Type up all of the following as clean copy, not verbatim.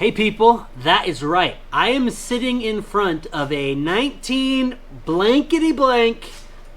Hey people, that is right. I am sitting in front of a 19 blankety blank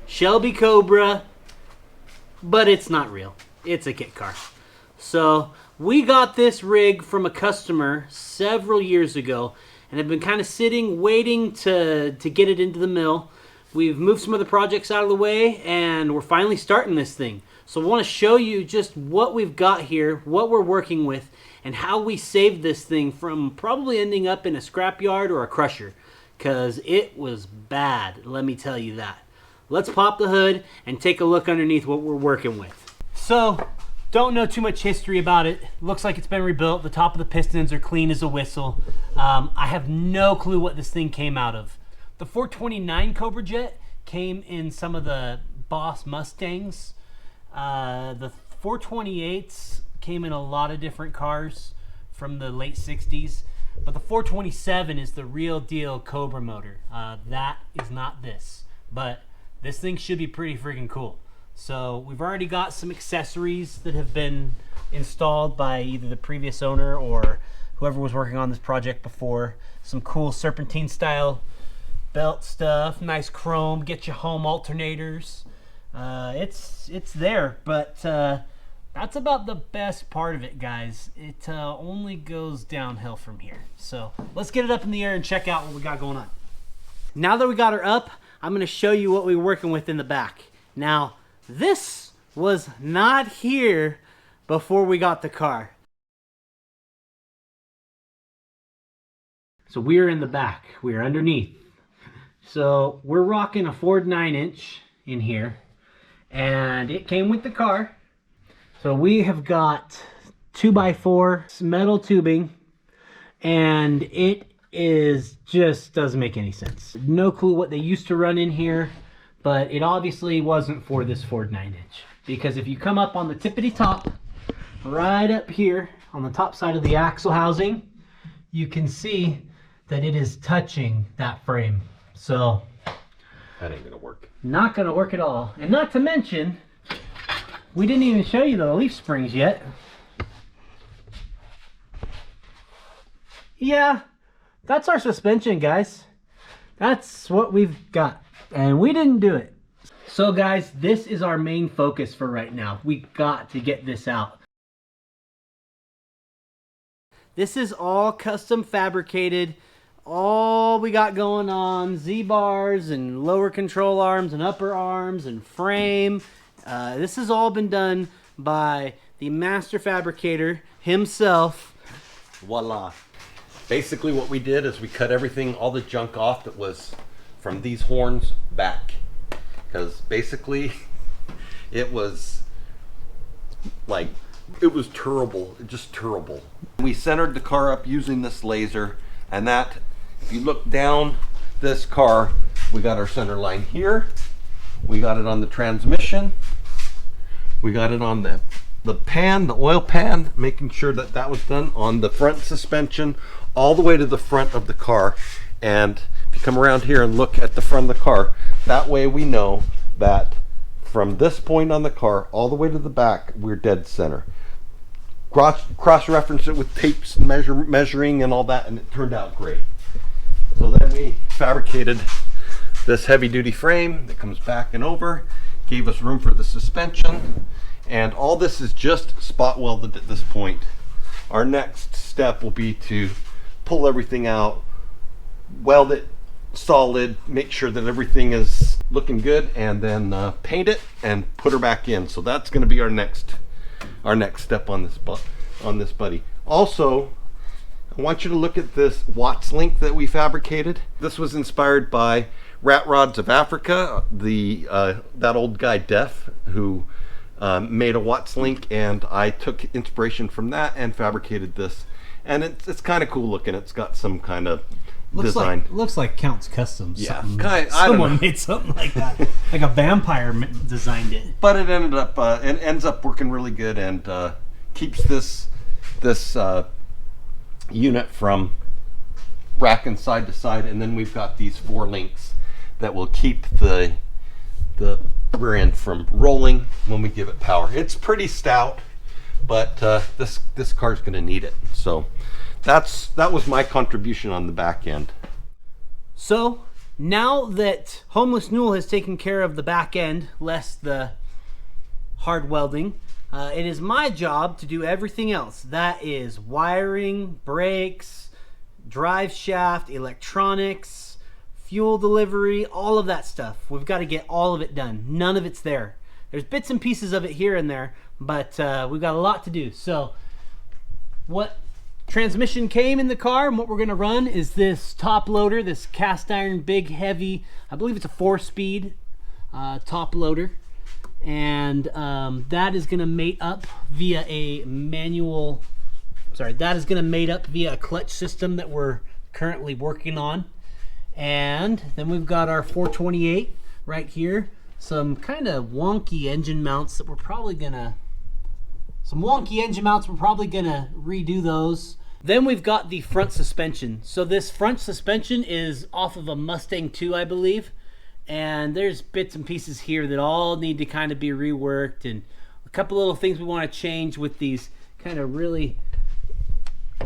Shelby Cobra, but it's not real. It's a kit car. So we got this rig from a customer several years ago and have been kind of sitting waiting to get it into the mill. We've moved some other projects out of the way and we're finally starting this thing. So I want to show you just what we've got here, what we're working with, and how we saved this thing from probably ending up in a scrapyard or a crusher, because it was bad, let me tell you that. Let's pop the hood and take a look underneath what we're working with. So, don't know too much history about it. Looks like it's been rebuilt. The top of the pistons are clean as a whistle. I have no clue what this thing came out of. The 429 Cobra Jet came in some of the Boss Mustangs. The 428s came in a lot of different cars from the late 60s, but the 427 is the real deal Cobra motor. That is not this, but this thing should be pretty freaking cool. So we've already got some accessories that have been installed by either the previous owner or whoever was working on this project before. Some cool serpentine style belt stuff, nice chrome, get you home alternators. It's there, but that's about the best part of it, guys. It only goes downhill from here. So let's get it up in the air and check out what we got going on. Now that we got her up, I'm going to show you what we were working with in the back. Now, this was not here before we got the car. So we're in the back. We're underneath. So we're rocking a Ford 9-inch in here, and it came with the car. So we have got 2x4 metal tubing, and it is just doesn't make any sense. No clue what they used to run in here, but it obviously wasn't for this Ford 9-inch, because if you come up on the tippity top, right up here on the top side of the axle housing, you can see that it is touching that frame. So that ain't gonna work. Not gonna work at all. And not to mention, we didn't even show you the leaf springs yet. Yeah, that's our suspension, guys. That's what we've got. And we didn't do it. So guys, this is our main focus for right now. We got to get this out. This is all custom fabricated. All we got going on, Z-bars and lower control arms and upper arms and frame. This has all been done by the master fabricator himself. Voila. Basically what we did is we cut everything, all the junk off that was from these horns back. Because basically it was like, it was terrible, just terrible. We centered the car up using this laser, and that, if you look down this car, we got our center line here. We got it on the transmission. We got it on the pan, the oil pan, making sure that that was done on the front suspension all the way to the front of the car. And if you come around here and look at the front of the car, that way we know that from this point on the car all the way to the back, we're dead center. Cross-reference it with tapes, measuring and all that, and it turned out great. So then we fabricated this heavy-duty frame that comes back and over, gave us room for the suspension, and all this is just spot welded at this point. Our next step will be to pull everything out, weld it solid, make sure that everything is looking good, and then paint it and put her back in. So that's going to be our next step on this buddy. Also, I want you to look at this Watts link that we fabricated. This was inspired by Rat Rods of Africa, that old guy Def, who made a Watts link, and I took inspiration from that and fabricated this. And it's kind of cool looking. It's got some kind of design. Looks like Count's Customs. Yeah, someone made something like that. Like a vampire designed it. But it ends up working really good, and keeps this unit from racking side to side. And then we've got these 4 links that will keep the rear end from rolling when we give it power. It's pretty stout, but this car's going to need it. So that was my contribution on the back end. So now that Homeless Newell has taken care of the back end, less the hard welding, it is my job to do everything else. That is wiring, brakes, drive shaft, electronics, fuel delivery, all of that stuff. We've got to get all of it done. None of it's there. There's bits and pieces of it here and there, but we've got a lot to do. So what transmission came in the car and what we're going to run is this top loader, this cast iron big heavy, I believe it's a 4-speed top loader. And that is going to mate up via a manual, that is going to mate up via a clutch system that we're currently working on. And then we've got our 428 right here. Some kind of wonky engine mounts that we're probably going to, redo those. Then we've got the front suspension. So this front suspension is off of a Mustang 2, I believe. And there's bits and pieces here that all need to kind of be reworked, and a couple little things we want to change with these kind of really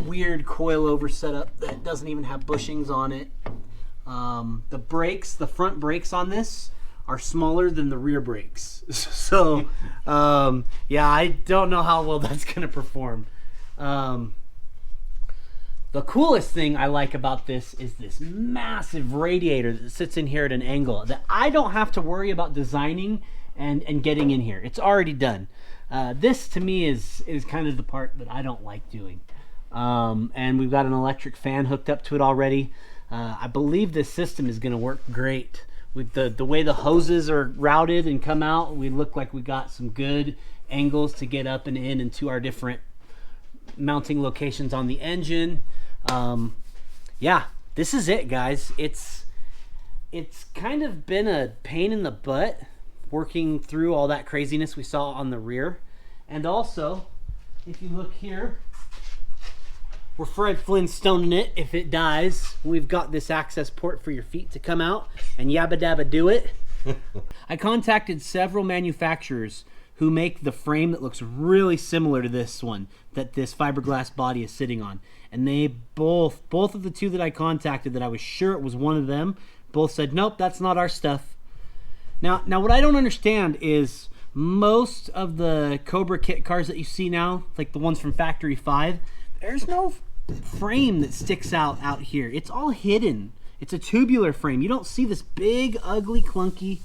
weird coilover setup that doesn't even have bushings on it. The brakes, the front brakes on this are smaller than the rear brakes. So, yeah, I don't know how well that's going to perform. The coolest thing I like about this is this massive radiator that sits in here at an angle that I don't have to worry about designing and getting in here. It's already done. This to me is kind of the part that I don't like doing. And we've got an electric fan hooked up to it already. I believe this system is going to work great. With the way the hoses are routed and come out, we look like we got some good angles to get up and in into our different mounting locations on the engine. Yeah, this is it, guys. It's kind of been a pain in the butt working through all that craziness we saw on the rear. And also, if you look here, we're Fred Flintstoning it. If it dies, we've got this access port for your feet to come out and yabba dabba do it. I contacted several manufacturers who make the frame that looks really similar to this one that this fiberglass body is sitting on. And they both of the two that I contacted that I was sure it was one of them, both said, nope, that's not our stuff. Now what I don't understand is most of the Cobra kit cars that you see now, like the ones from Factory 5, there's no frame that sticks out here. It's all hidden. It's a tubular frame. You don't see this big, ugly, clunky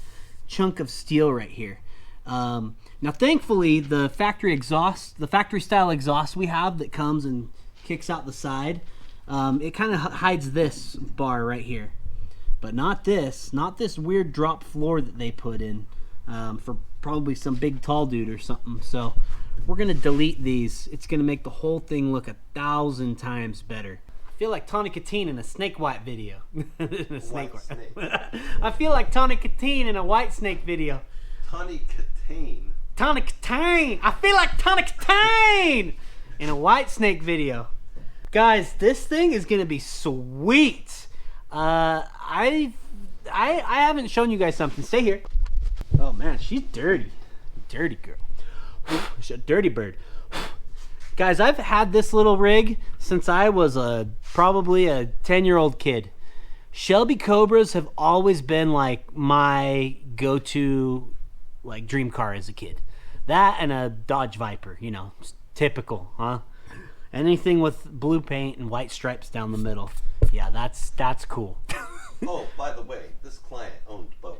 chunk of steel right here. Now, thankfully, the factory style exhaust we have that comes and kicks out the side, it kind of hides this bar right here, but not this weird drop floor that they put in for probably some big tall dude or something. So we're gonna delete these. It's gonna make the whole thing look 1,000 times better. I feel like Tawny Katine in a Snake White video. Snake. I feel like Tawny Katine in a White Snake video. Tawny Katine. Tawny Katine. I feel like Tawny Katine in a White Snake video. Guys, this thing is gonna be sweet. I haven't shown you guys something. Stay here. Oh man, she's dirty. Dirty girl. She's a dirty bird. Guys, I've had this little rig since I was probably a 10-year-old kid. Shelby Cobras have always been like my go-to like dream car as a kid. That and a Dodge Viper, you know, typical, huh? Anything with blue paint and white stripes down the middle. Yeah, that's cool. Oh, by the way, this client owned both.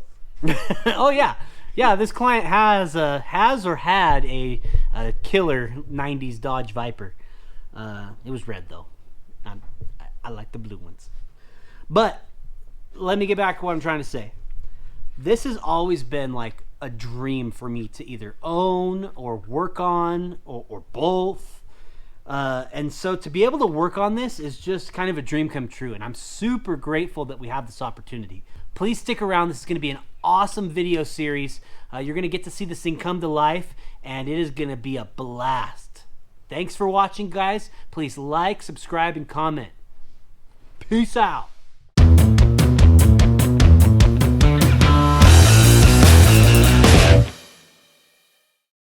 Oh yeah. Yeah, this client has or had a killer 90s Dodge Viper. It was red though. I like the blue ones. But let me get back to what I'm trying to say. This has always been like a dream for me to either own or work on or both. And so to be able to work on this is just kind of a dream come true. And I'm super grateful that we have this opportunity. Please stick around. This is going to be an awesome video series. You're going to get to see this thing come to life, and it is going to be a blast. Thanks for watching, guys. Please like, subscribe, and comment. Peace out.